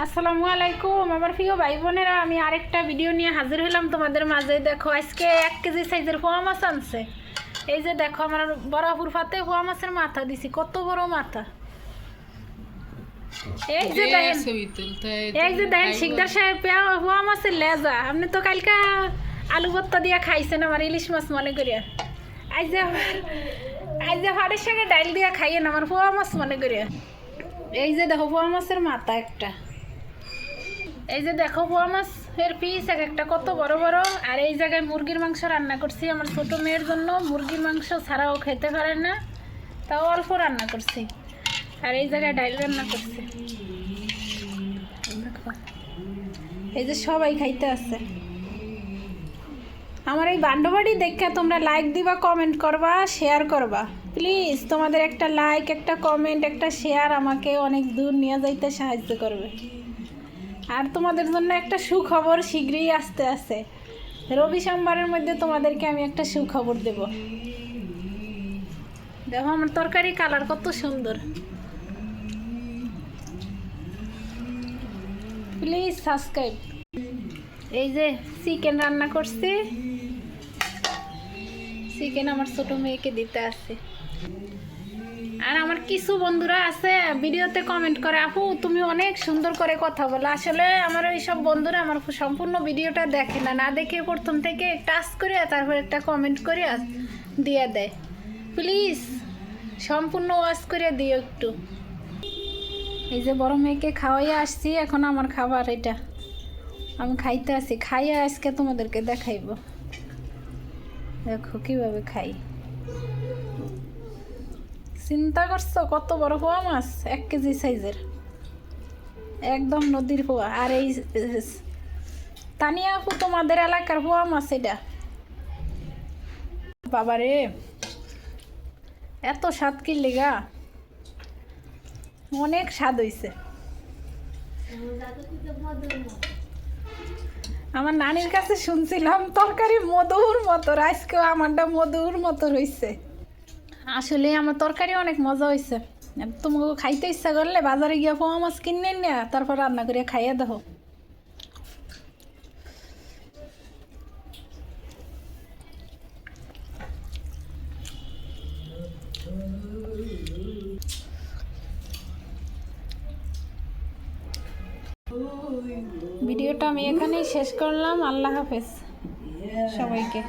আসসালামু আলাইকুম আমার প্রিয় ভাই বোনেরা, আমি আরেকটা ভিডিও নিয়ে হাজির হলাম তোমাদের মাঝে। দেখো আজকে 1 কেজি সাইজের পোয়া মাছ আনছে। এই যে দেখো আমার বরাবর ফাতে পোয়া মাছের মাথা দিছি, কত বড় মাথা। এই যে দেখেন শিকদার সাহেব পোয়া মাছের লেজা। আপনি তো কালকা আলু ভর্তা দিয়ে খাইছেন আমার ইলিশ মাছ মনে করিয়া। আজ যে ফাটের সঙ্গে ডাইল দিয়ে খাইয়েন আমার পোয়া মাছ মনে করিয়া। এই যে দেখো পোয়া মাছের মাথা একটা, এই যে দেখো পোয়া মাছের পিস এক একটা কত বড় বড়। আর এই জায়গায় মুরগির মাংস রান্না করছি আমার ছোট মেয়ের জন্য। মুরগির মাংস ছাড়াও খেতে পারে না, তাও অল্প রান্না করছি। আর এই জায়গায় ডাইল রান্না করছি। দেখো এই যে সবাই খাইতে আছে। আমার এই বান্ডবাড়ি দেখে তোমরা লাইক দিবা, কমেন্ট করবা, শেয়ার করবা প্লিজ। তোমাদের একটা লাইক, একটা কমেন্ট, একটা শেয়ার আমাকে অনেক দূর নিয়ে যাইতে সাহায্য করবে। আর তোমাদের জন্য একটা সুখবর শীঘ্রই আসতে আছে। রবি সোমবারের মধ্যে তোমাদেরকে আমি একটা সুখবর দেব। দেখো আমার তরকারি কালার কত সুন্দর। Please subscribe. এই যে চিকেন রান্না করছি, চিকেন আমার ছোট মেয়েকে দিতে আছে। আর আমার কিছু বন্ধুরা আছে ভিডিওতে কমেন্ট করে, আপু তুমি অনেক সুন্দর করে কথা বলো। আসলে আমার ওই সব বন্ধুরা আমার সম্পূর্ণ ভিডিওটা দেখে না, না দেখে প্রথম থেকে টাচ করে তারপর একটা কমেন্ট করে দিয়ে দেয়। প্লিজ সম্পূর্ণ ওয়াচ করে দিও একটু। এই যে বড় মেয়েকে খাওয়াইয়া আসছি, এখন আমার খাবার এটা আমি খাইতে আসি। খাইয়া আজকে তোমাদেরকে দেখাইব। দেখো কিভাবে খাই। চিন্তা করছো কত বড় পোয়া মাছ, 1 কেজি সাইজের, একদম নদীর পোয়া। আর এই তানিয়া আপু তোমাদের এলাকার পোয়া মাছ এটা। বাবারে এত স্বাদ কি লেগা, অনেক স্বাদ হইছে। আমার নানির কাছে শুনছিলাম তরকারি মধুর মতো, আজকেও আমারটা মধুর মতো রয়েছে। আসলে আমার তরকারি অনেক মজা হয়েছে। তোমাকে খাইতে ইচ্ছা করলে বাজারে গিয়ে পোয়া মাছ কিনে না, তারপর রান্না করে খাইয়ে দেখো। ভিডিওটা আমি এখানেই শেষ করলাম। আল্লাহ হাফেজ সবাইকে।